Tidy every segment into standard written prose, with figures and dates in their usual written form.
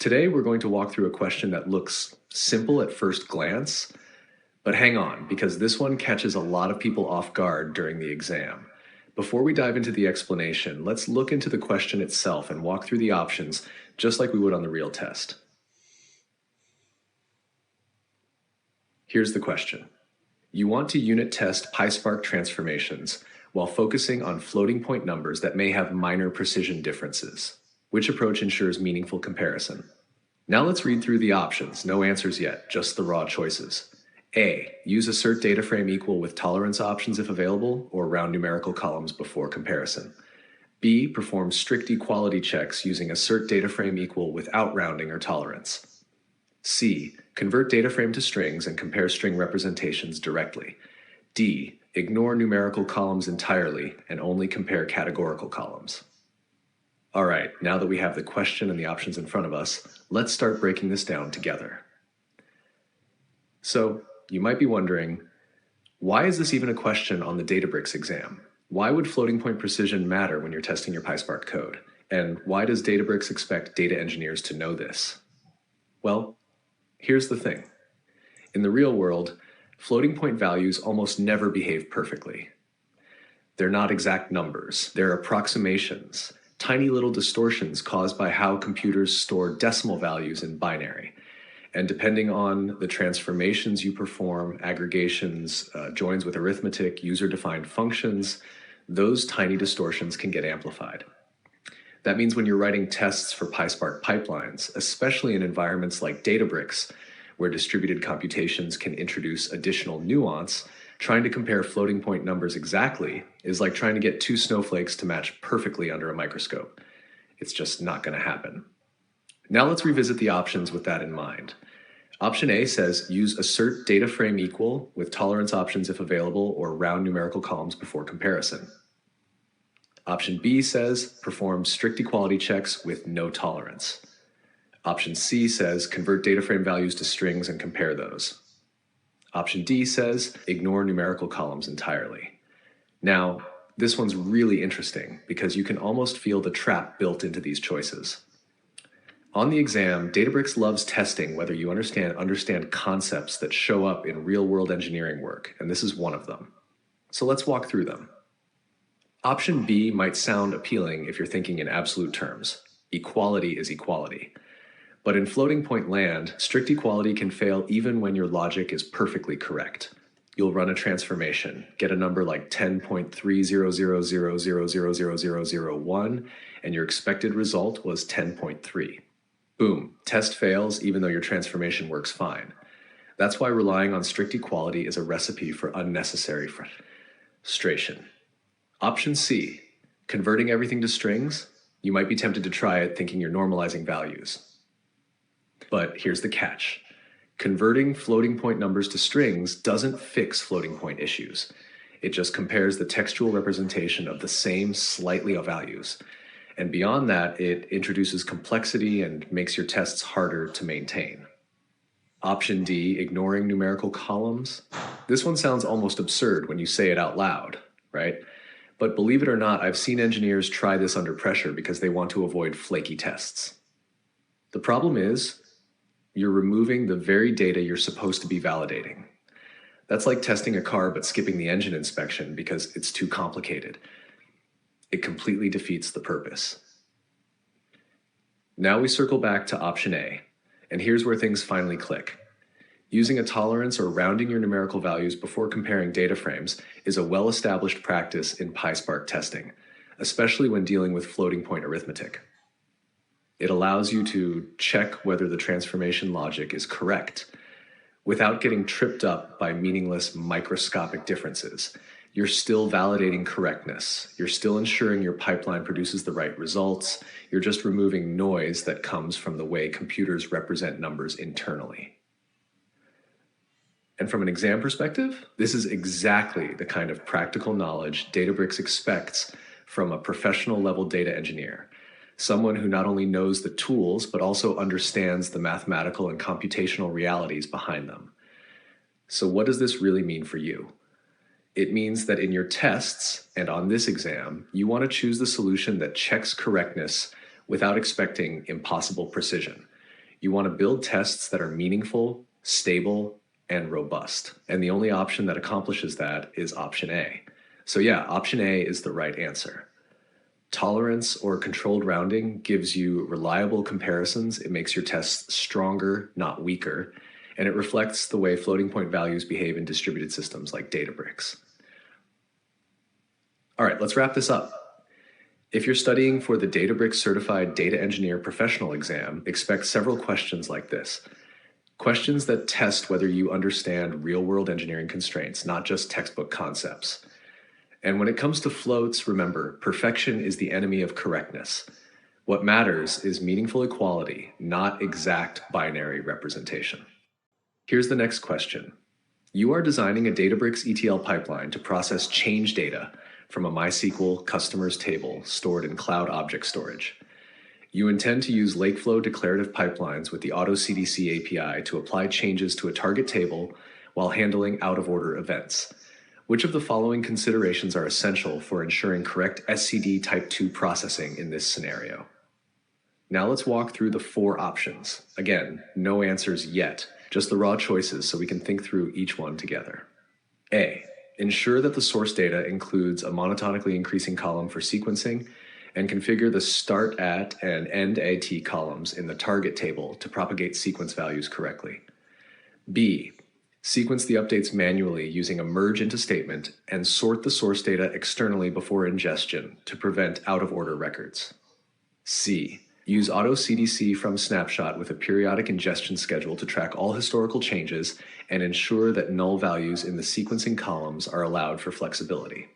Today, we're going to walk through a question that looks simple at first glance, but hang on, because this one catches a lot of people off guard during the exam. Before we dive into the explanation, let's look into the question itself and walk through the options just like we would on the real test. Here's the question. You want to unit test PySpark transformations while focusing on floating point numbers that may have minor precision differences. Which approach ensures meaningful comparison? Now let's read through the options. No answers yet, just the raw choices. A. Use assert data frame equal with tolerance options if available, or round numerical columns before comparison. B. Perform strict equality checks using assert data frame equal without rounding or tolerance. C. Convert data frame to strings and compare string representations directly. D. Ignore numerical columns entirely and only compare categorical columns. All right, now that we have the question and the options in front of us, let's start breaking this down together. So, you might be wondering, why is this even a question on the Databricks exam? Why would floating point precision matter when you're testing your PySpark code? And why does Databricks expect data engineers to know this? Well, here's the thing. In the real world, floating point values almost never behave perfectly. They're not exact numbers, they're approximations, tiny little distortions caused by how computers store decimal values in binary. And depending on the transformations you perform, aggregations, joins with arithmetic, user-defined functions, those tiny distortions can get amplified. That means when you're writing tests for PySpark pipelines, especially in environments like Databricks, where distributed computations can introduce additional nuance, trying to compare floating point numbers exactly is like trying to get two snowflakes to match perfectly under a microscope. It's just not going to happen. Now let's revisit the options with that in mind. Option A says use assert data frame equal with tolerance options if available or round numerical columns before comparison. Option B says perform strict equality checks with no tolerance. Option C says convert data frame values to strings and compare those. Option D says ignore numerical columns entirely. Now, this one's really interesting because you can almost feel the trap built into these choices. On the exam, Databricks loves testing whether you understand concepts that show up in real-world engineering work, and this is one of them. So let's walk through them. Option B might sound appealing if you're thinking in absolute terms. Equality is equality. But in floating point land, strict equality can fail even when your logic is perfectly correct. You'll run a transformation, get a number like 10.30000000001, and your expected result was 10.3. Boom, test fails even though your transformation works fine. That's why relying on strict equality is a recipe for unnecessary frustration. Option C, converting everything to strings. You might be tempted to try it thinking you're normalizing values. But here's the catch. Converting floating point numbers to strings doesn't fix floating point issues. It just compares the textual representation of the same slightly values. And beyond that, it introduces complexity and makes your tests harder to maintain. Option D, ignoring numerical columns. This one sounds almost absurd when you say it out loud, right? But believe it or not, I've seen engineers try this under pressure because they want to avoid flaky tests. The problem is, you're removing the very data you're supposed to be validating. That's like testing a car but skipping the engine inspection because it's too complicated. It completely defeats the purpose. Now we circle back to option A, and here's where things finally click. Using a tolerance or rounding your numerical values before comparing data frames is a well-established practice in PySpark testing, especially when dealing with floating point arithmetic. It allows you to check whether the transformation logic is correct without getting tripped up by meaningless microscopic differences. You're still validating correctness. You're still ensuring your pipeline produces the right results. You're just removing noise that comes from the way computers represent numbers internally. And from an exam perspective, this is exactly the kind of practical knowledge Databricks expects from a professional level data engineer. Someone who not only knows the tools, but also understands the mathematical and computational realities behind them. So what does this really mean for you? It means that in your tests and on this exam, you want to choose the solution that checks correctness without expecting impossible precision. You want to build tests that are meaningful, stable, and robust. And the only option that accomplishes that is option A. So yeah, option A is the right answer. Tolerance or controlled rounding gives you reliable comparisons. It makes your tests stronger, not weaker, and it reflects the way floating point values behave in distributed systems like Databricks. All right, let's wrap this up. If you're studying for the Databricks Certified Data Engineer Professional exam, expect several questions like this. Questions that test whether you understand real-world engineering constraints, not just textbook concepts. And when it comes to floats, remember, perfection is the enemy of correctness. What matters is meaningful equality, not exact binary representation. Here's the next question. You are designing a Databricks ETL pipeline to process change data from a MySQL customers table stored in cloud object storage. You intend to use Lakeflow declarative pipelines with the AutoCDC API to apply changes to a target table while handling out-of-order events. Which of the following considerations are essential for ensuring correct SCD Type 2 processing in this scenario? Now let's walk through the 4 options. Again, no answers yet, just the raw choices so we can think through each one together. A. Ensure that the source data includes a monotonically increasing column for sequencing and configure the start at and end at columns in the target table to propagate sequence values correctly. B. Sequence the updates manually using a merge into statement and sort the source data externally before ingestion to prevent out-of-order records. C. Use AutoCDC from Snapshot with a periodic ingestion schedule to track all historical changes and ensure that null values in the sequencing columns are allowed for flexibility.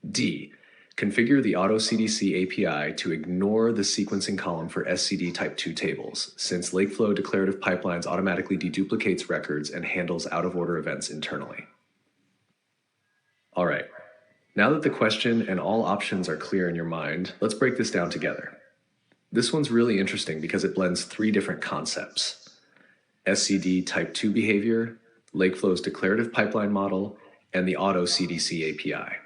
D. Configure the AutoCDC API to ignore the sequencing column for SCD Type 2 tables, since Lakeflow declarative pipelines automatically deduplicates records and handles out-of-order events internally. All right, now that the question and all options are clear in your mind, let's break this down together. This one's really interesting because it blends 3 different concepts: SCD Type 2 behavior, Lakeflow's declarative pipeline model, and the AutoCDC API.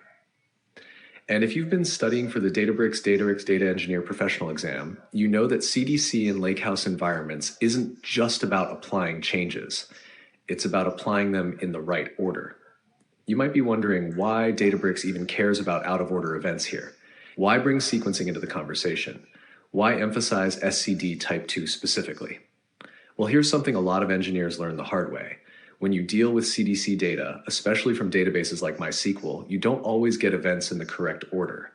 And if you've been studying for the Databricks Data Engineer Professional exam, you know that CDC and Lakehouse environments isn't just about applying changes. It's about applying them in the right order. You might be wondering why Databricks even cares about out-of-order events here. Why bring sequencing into the conversation? Why emphasize SCD Type 2 specifically? Well, here's something a lot of engineers learn the hard way. When you deal with CDC data, especially from databases like MySQL, you don't always get events in the correct order.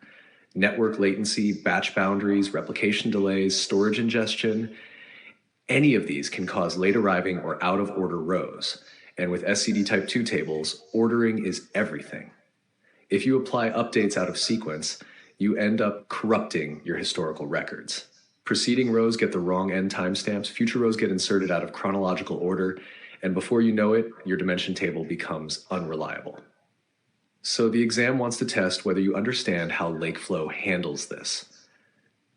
Network latency, batch boundaries, replication delays, storage ingestion, any of these can cause late arriving or out of order rows. And with SCD Type 2 tables, ordering is everything. If you apply updates out of sequence, you end up corrupting your historical records. Preceding rows get the wrong end timestamps, future rows get inserted out of chronological order, and before you know it, your dimension table becomes unreliable. So the exam wants to test whether you understand how Lakeflow handles this.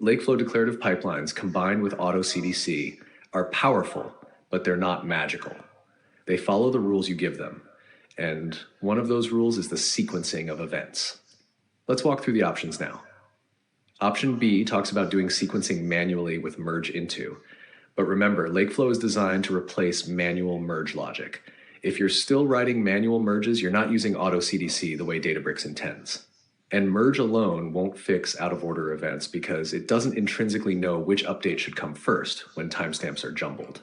Lakeflow declarative pipelines combined with AutoCDC are powerful, but they're not magical. They follow the rules you give them, and one of those rules is the sequencing of events. Let's walk through the options now. Option B talks about doing sequencing manually with merge into. But remember, Lakeflow is designed to replace manual merge logic. If you're still writing manual merges, you're not using AutoCDC the way Databricks intends. And merge alone won't fix out-of-order events because it doesn't intrinsically know which update should come first when timestamps are jumbled.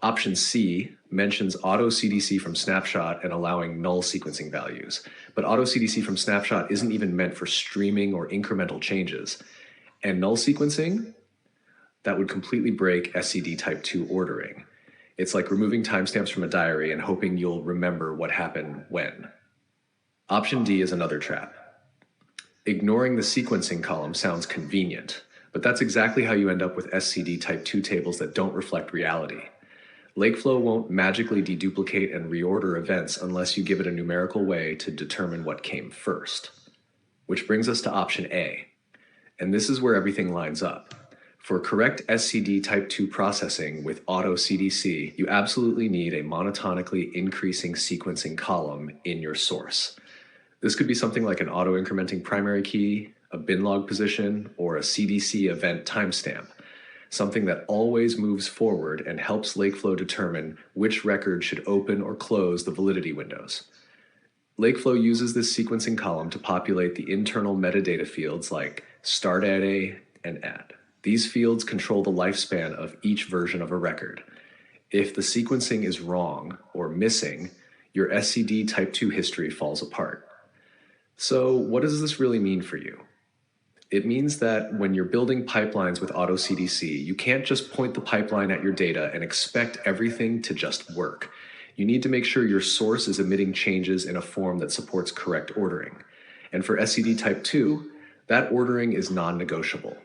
Option C mentions AutoCDC from Snapshot and allowing null sequencing values. But AutoCDC from Snapshot isn't even meant for streaming or incremental changes. And null sequencing? That would completely break SCD Type 2 ordering. It's like removing timestamps from a diary and hoping you'll remember what happened when. Option D is another trap. Ignoring the sequencing column sounds convenient, but that's exactly how you end up with SCD Type 2 tables that don't reflect reality. Lakeflow won't magically deduplicate and reorder events unless you give it a numerical way to determine what came first. Which brings us to option A. And this is where everything lines up. For correct SCD Type 2 processing with AutoCDC, you absolutely need a monotonically increasing sequencing column in your source. This could be something like an auto-incrementing primary key, a bin log position, or a CDC event timestamp. something that always moves forward and helps Lakeflow determine which record should open or close the validity windows. Lakeflow uses this sequencing column to populate the internal metadata fields like start at a and at. These fields control the lifespan of each version of a record. If the sequencing is wrong or missing, your SCD Type 2 history falls apart. So what does this really mean for you? It means that when you're building pipelines with AutoCDC, you can't just point the pipeline at your data and expect everything to just work. You need to make sure your source is emitting changes in a form that supports correct ordering. And for SCD Type 2, that ordering is non-negotiable.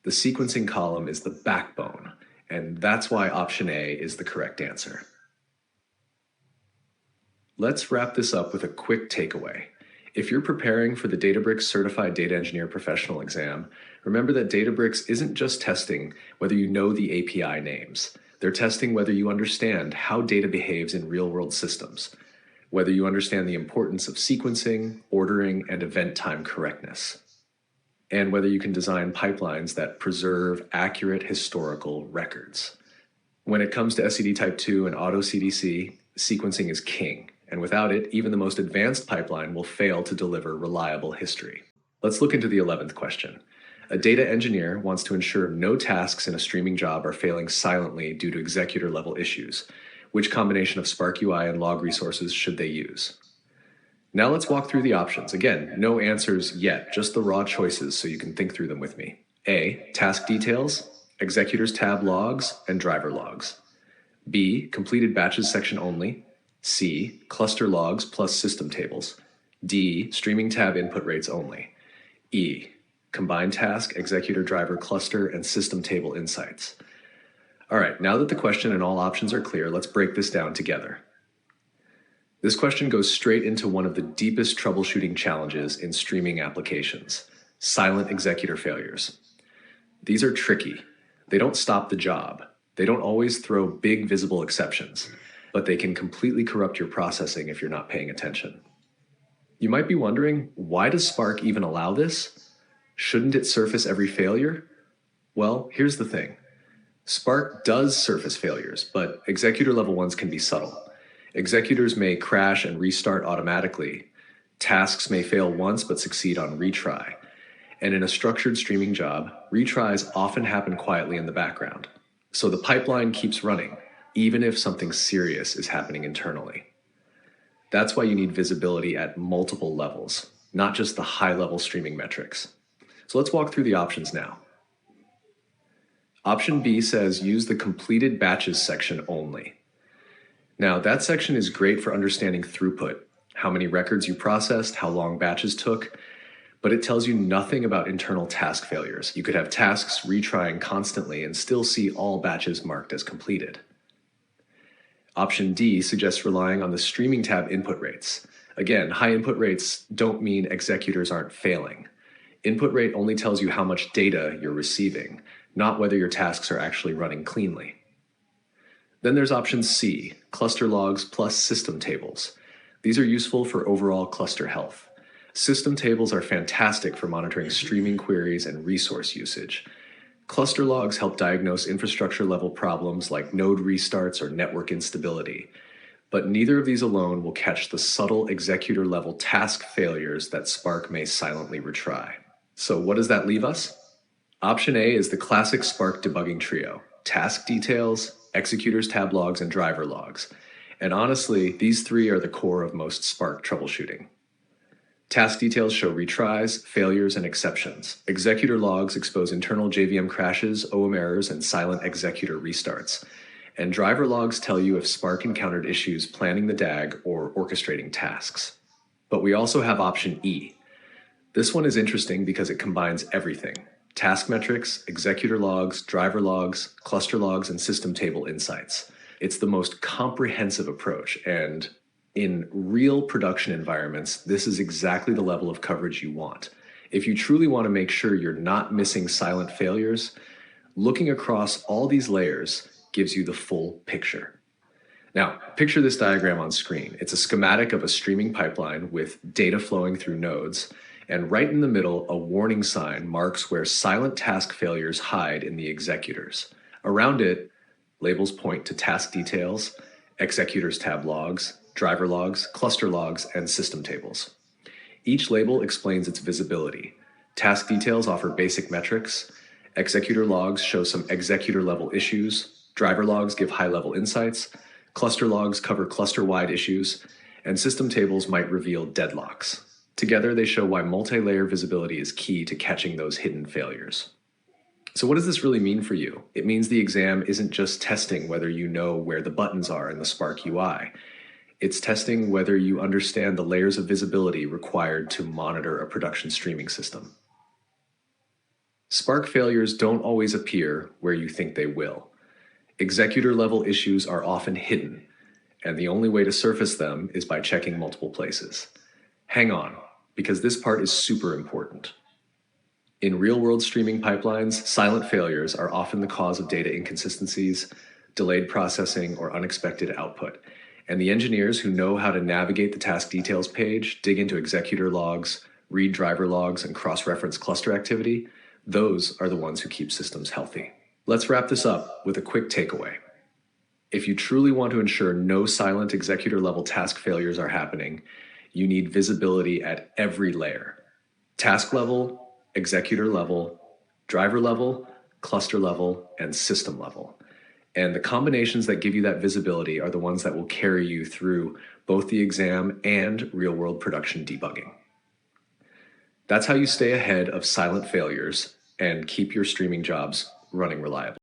The sequencing column is the backbone, and that's why option A is the correct answer. Let's wrap this up with a quick takeaway. If you're preparing for the Databricks Certified Data Engineer Professional exam, remember that Databricks isn't just testing whether you know the API names. They're testing whether you understand how data behaves in real-world systems, whether you understand the importance of sequencing, ordering, and event time correctness, and whether you can design pipelines that preserve accurate historical records. When it comes to SCD Type 2 and AutoCDC, sequencing is king. And without it, even the most advanced pipeline will fail to deliver reliable history. Let's look into the 11th question. A data engineer wants to ensure no tasks in a streaming job are failing silently due to executor-level issues. Which combination of Spark UI and log resources should they use? Now let's walk through the options. Again, no answers yet, just the raw choices so you can think through them with me. A, task details, executors tab logs, and driver logs. B, completed batches section only. C, cluster logs plus system tables. D, streaming tab input rates only. E, combined task, executor driver cluster, and system table insights. All right, now that the question and all options are clear, let's break this down together. This question goes straight into one of the deepest troubleshooting challenges in streaming applications: silent executor failures. These are tricky. They don't stop the job. They don't always throw big visible exceptions, but they can completely corrupt your processing if you're not paying attention. You might be wondering, why does Spark even allow this? Shouldn't it surface every failure? Well, here's the thing. Spark does surface failures, but executor-level ones can be subtle. Executors may crash and restart automatically. Tasks may fail once but succeed on retry. And in a structured streaming job, retries often happen quietly in the background. So the pipeline keeps running, even if something serious is happening internally. That's why you need visibility at multiple levels, not just the high-level streaming metrics. So let's walk through the options now. Option B says use the completed batches section only. Now, that section is great for understanding throughput, how many records you processed, how long batches took, but it tells you nothing about internal task failures. You could have tasks retrying constantly and still see all batches marked as completed. Option D suggests relying on the streaming tab input rates. Again, high input rates don't mean executors aren't failing. Input rate only tells you how much data you're receiving, not whether your tasks are actually running cleanly. Then there's option C, cluster logs plus system tables. These are useful for overall cluster health. System tables are fantastic for monitoring streaming queries and resource usage. Cluster logs help diagnose infrastructure-level problems like node restarts or network instability. But neither of these alone will catch the subtle executor-level task failures that Spark may silently retry. So what does that leave us? Option A is the classic Spark debugging trio: task details, executors tab logs, and driver logs. And honestly, these three are the core of most Spark troubleshooting. Task details show retries, failures, and exceptions. Executor logs expose internal JVM crashes, OM errors, and silent executor restarts. And driver logs tell you if Spark encountered issues planning the DAG or orchestrating tasks. But we also have option E. This one is interesting because it combines everything: task metrics, executor logs, driver logs, cluster logs, and system table insights. It's the most comprehensive approach, and in real production environments, this is exactly the level of coverage you want. If you truly want to make sure you're not missing silent failures, looking across all these layers gives you the full picture. Now, picture this diagram on screen. It's a schematic of a streaming pipeline with data flowing through nodes, and right in the middle, a warning sign marks where silent task failures hide in the executors. Around it, labels point to task details, executors tab logs, driver logs, cluster logs, and system tables. Each label explains its visibility. Task details offer basic metrics, executor logs show some executor-level issues, driver logs give high-level insights, cluster logs cover cluster-wide issues, and system tables might reveal deadlocks. Together, they show why multi-layer visibility is key to catching those hidden failures. So what does this really mean for you? It means the exam isn't just testing whether you know where the buttons are in the Spark UI. It's testing whether you understand the layers of visibility required to monitor a production streaming system. Spark failures don't always appear where you think they will. Executor-level issues are often hidden, and the only way to surface them is by checking multiple places. Hang on, because this part is super important. In real-world streaming pipelines, silent failures are often the cause of data inconsistencies, delayed processing, or unexpected output. And the engineers who know how to navigate the task details page, dig into executor logs, read driver logs, and cross-reference cluster activity, those are the ones who keep systems healthy. Let's wrap this up with a quick takeaway. If you truly want to ensure no silent executor-level task failures are happening, you need visibility at every layer. Task level, executor level, driver level, cluster level, and system level. And the combinations that give you that visibility are the ones that will carry you through both the exam and real-world production debugging. That's how you stay ahead of silent failures and keep your streaming jobs running reliably.